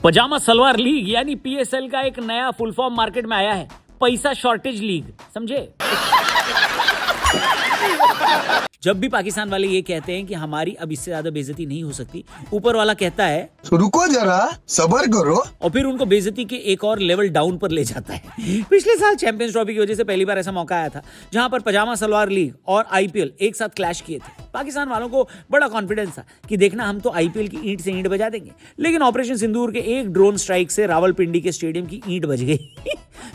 पजामा salwar league यानी PSL का एक नया फुल फॉर्म मार्केट में आया है, पैसा शॉर्टेज लीग, समझे? जब भी पाकिस्तान वाले ये कहते हैं कि हमारी अब इससे ज्यादा बेइज्जती नहीं हो सकती, ऊपर वाला कहता है रुको जरा सब्र करो, और फिर उनको बेइज्जती के एक और लेवल डाउन पर ले जाता है। पिछले साल चैंपियंस ट्रॉफी की वजह से पहली बार ऐसा मौका आया था जहां पर पजामा सलवार लीग और आईपीएल एक साथ क्लैश किए थे। पाकिस्तान वालों को बड़ा कॉन्फिडेंस था कि देखना हम तो आईपीएल की ईंट से ईंट बजा देंगे, लेकिन ऑपरेशन सिंदूर के एक ड्रोन स्ट्राइक से रावलपिंडी के स्टेडियम की ईंट बज गई।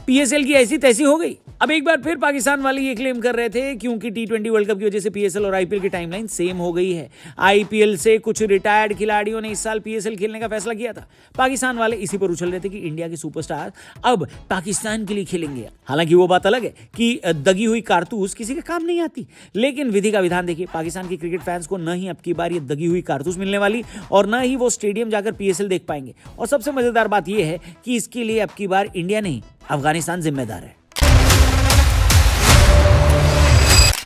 पीएसएल की ऐसी तैसी हो गई। अब एक बार फिर पाकिस्तान वाले ये क्लेम कर रहे थे क्योंकि टी20 वर्ल्ड कप की वजह से पीएसएल और आईपीएल की टाइमलाइन सेम हो गई है। आईपीएल से कुछ रिटायर्ड खिलाड़ियों ने इस साल पीएसएल खेलने का फैसला किया था। पाकिस्तान वाले इसी पर उछल रहे थे कि इंडिया के सुपरस्टार अब पाकिस्तान के लिए खेलेंगे। हालांकि वो बात अलग है कि दगी हुई कारतूस किसी के काम नहीं आती, लेकिन विधि का विधान देखिए, पाकिस्तान के क्रिकेट फैंस को न ही अब की बार ये दगी हुई कारतूस मिलने वाली और न ही वो स्टेडियम जाकर पीएसएल देख पाएंगे। और सबसे मजेदार बात यह है कि इसके लिए अब की बार इंडिया नहीं, अफगानिस्तान जिम्मेदार है।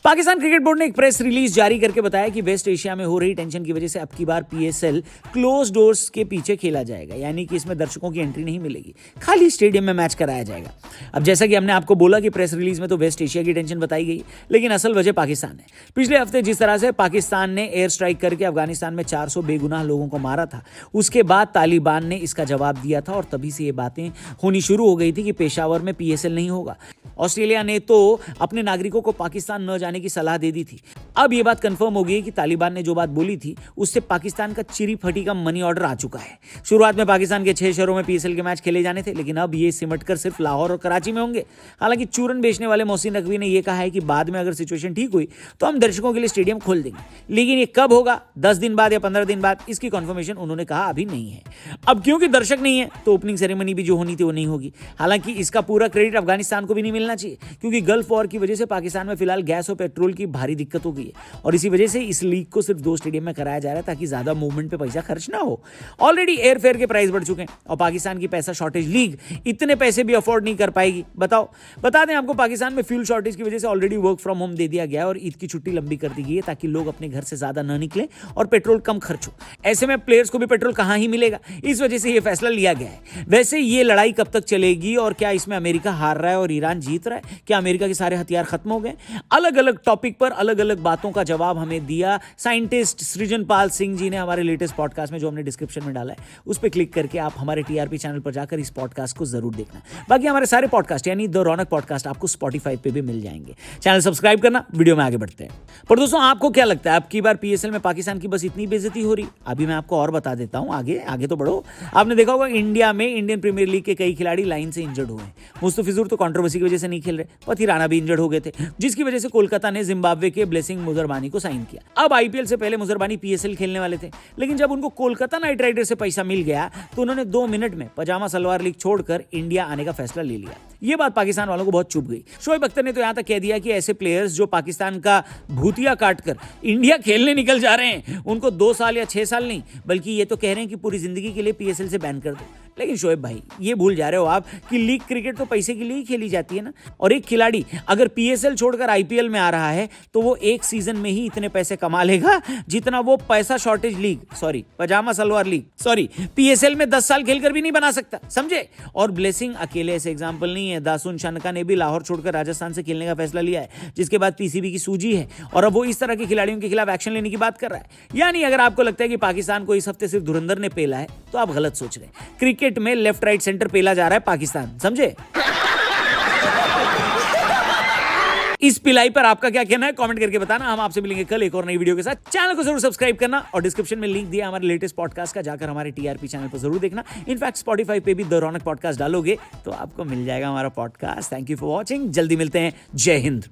पाकिस्तान क्रिकेट बोर्ड ने एक प्रेस रिलीज जारी करके बताया कि वेस्ट एशिया में हो रही टेंशन की वजह से अब की बार पीएसएल क्लोज डोर्स के पीछे खेला जाएगा, यानी कि इसमें दर्शकों की एंट्री नहीं मिलेगी, खाली स्टेडियम में मैच कराया जाएगा। अब जैसा कि हमने आपको बोला कि प्रेस रिलीज में तो वेस्ट एशिया की टेंशन बताई गई, लेकिन असल वजह पाकिस्तान है। पिछले हफ्ते जिस तरह से पाकिस्तान ने एयर स्ट्राइक करके अफगानिस्तान में 400 बेगुनाह लोगों को मारा था, उसके बाद तालिबान ने इसका जवाब दिया था और तभी से ये बातें होनी शुरू हो गई थी कि पेशावर में पीएसएल नहीं होगा। ऑस्ट्रेलिया ने तो अपने नागरिकों को पाकिस्तान न जाने की सलाह दे दी थी। अब यह बात कंफर्म हो गई कि तालिबान ने जो बात बोली थी उससे पाकिस्तान का चिरी फटी का मनी ऑर्डर आ चुका है। शुरुआत में पाकिस्तान के 6 शहरों में पीएसएल के मैच खेले जाने थे, लेकिन अब ये सिमटकर सिर्फ लाहौर और कराची में होंगे। हालांकि चूरन बेचने वाले मोहसिन नकवी ने यह कहा है कि बाद में अगर सिचुएशन ठीक हुई तो हम दर्शकों के लिए स्टेडियम खोल देंगे, लेकिन ये कब होगा, 10 दिन बाद या 15 दिन बाद, इसकी कंफर्मेशन उन्होंने कहा अभी नहीं है। अब क्योंकि दर्शक नहीं है तो ओपनिंग सेरेमनी भी जो होनी थी वो नहीं होगी। हालांकि इसका पूरा क्रेडिट अफगानिस्तान को भी नहीं मिलना चाहिए, क्योंकि गल्फ वॉर की वजह से पाकिस्तान में फिलहाल गैस और पेट्रोल की भारी दिक्कत हो गई है और इसी वजह से इस लीग को सिर्फ 2 स्टेडियम में कराया जा रहा है ताकि ज्यादा मूवमेंट पे पैसा खर्च ना हो। ऑलरेडी एयर फेयर के प्राइस बढ़ चुके हैं और पाकिस्तान की पैसा शॉर्टेज लीग इतने पैसे भी अफोर्ड नहीं कर पाएगी। बताओ, बता दें आपको, पाकिस्तान में फ्यूल शॉर्टेज की वजह से ऑलरेडी वर्क फ्रॉम होम दे दिया गया और ईद की छुट्टी लंबी कर दी गई है ताकि लोग अपने घर से ज्यादा न निकले और पेट्रोल कम खर्च हो। ऐसे में प्लेयर्स को भी पेट्रोल कहां ही मिलेगा, इस वजह से यह फैसला लिया गया है। वैसे ये लड़ाई कब तक चलेगी और क्या इसमें अमेरिका हार रहा है और ईरान जीत रहा है? क्या अमेरिका के सारे हथियार खत्म हो गए? अलग अलग टॉपिक पर अलग अलग बातों का जवाब हमें दिया साइंटिस्ट सृजनपाल सिंह जी ने हमारे लेटेस्ट पॉडकास्ट में, जो हमने डिस्क्रिप्शन में डाला है, उस पर क्लिक करके आप हमारे टीआरपी चैनल पर जाकर इस पॉडकास्ट को जरूर देखना। बाकी हमारे सारे पॉडकास्ट यानी द रौनक पॉडकास्ट आपको स्पॉटिफाई पे भी मिल जाएंगे। चैनल सब्सक्राइब करना। वीडियो में आगे बढ़ते हैं। पर दोस्तों, आपको क्या लगता है, अब की बार पीएसएल में पाकिस्तान की बस इतनी बेइज्जती हो रही? अभी मैं आपको और बता देता हूं, आगे तो बढ़ो। आपने देखा होगा इंडिया में इंडियन प्रीमियर लीग के कई खिलाड़ी लाइन से इंजर्ड हुए हैं। मुस्तफिजुर तो कंट्रोवर्सी की वजह से नहीं खेल रहे, पथिराना भी इंजर्ड हो गए थे, जिसकी वजह से कोलकाता ने जिम्बाब्वे के ब्लेसिंग मुजरबानी को साइन किया। अब आईपीएल से पहले मुजरबानी पीएसएल खेलने वाले थे, लेकिन जब उनको कोलकाता नाइट राइडर से पैसा मिल गया तो उन्होंने 2 मिनट में पजामा सलवार लीग छोड़कर इंडिया आने का फैसला ले लिया। यह बात पाकिस्तान वालों को बहुत चुभ गई। शोएब अख्तर ने तो यहां तक कह दिया कि ऐसे प्लेयर्स जो पाकिस्तान का भूतिया काटकर इंडिया खेलने निकल जा रहे हैं, उनको 2 साल या 6 साल नहीं, बल्कि ये तो कह रहे हैं कि पूरी जिंदगी के लिए पीएसएल से बैन कर दो। लेकिन शोएब भाई, ये भूल जा रहे हो आप कि लीग क्रिकेट तो पैसे के लिए ही खेली जाती है ना। और एक खिलाड़ी अगर पीएसएल छोड़कर आईपीएल में आ रहा है तो वो एक सीजन में ही इतने पैसे कमा लेगा जितना वो पैसा शॉर्टेज लीग, पजामा सलवार लीग, पीएसएल में 10 साल खेलकर भी नहीं बना सकता, समझे? और ब्लेसिंग अकेले ऐसे एग्जांपल नहीं है। दासुन शनका ने भी लाहौर छोड़कर राजस्थान से खेलने का फैसला लिया है, जिसके बाद पीसीबी की सूजी है और अब वो इस तरह के खिलाड़ियों के खिलाफ एक्शन लेने की बात कर रहा है। यानी अगर आपको लगता है कि पाकिस्तान को इस हफ्ते सिर्फ धुरंधर ने पेला है तो आप गलत सोच रहे हैं। क्रिकेट में लेफ्ट राइट सेंटर पेला जा रहा है पाकिस्तान, समझे? इस पिलाई पर आपका क्या कहना है, कमेंट करके बताना। हम आपसे मिलेंगे कल एक और नई वीडियो के साथ। चैनल को जरूर सब्सक्राइब करना और डिस्क्रिप्शन में लिंक दिया हमारे लेटेस्ट पॉडकास्ट का, जाकर हमारे टीआरपी चैनल पर जरूर देखना। इनफैक्ट स्पॉटिफाई पे भी द रौनक पॉडकास्ट डालोगे तो आपको मिल जाएगा हमारा podcast. Thank you for watching. जल्दी मिलते हैं। जय हिंद।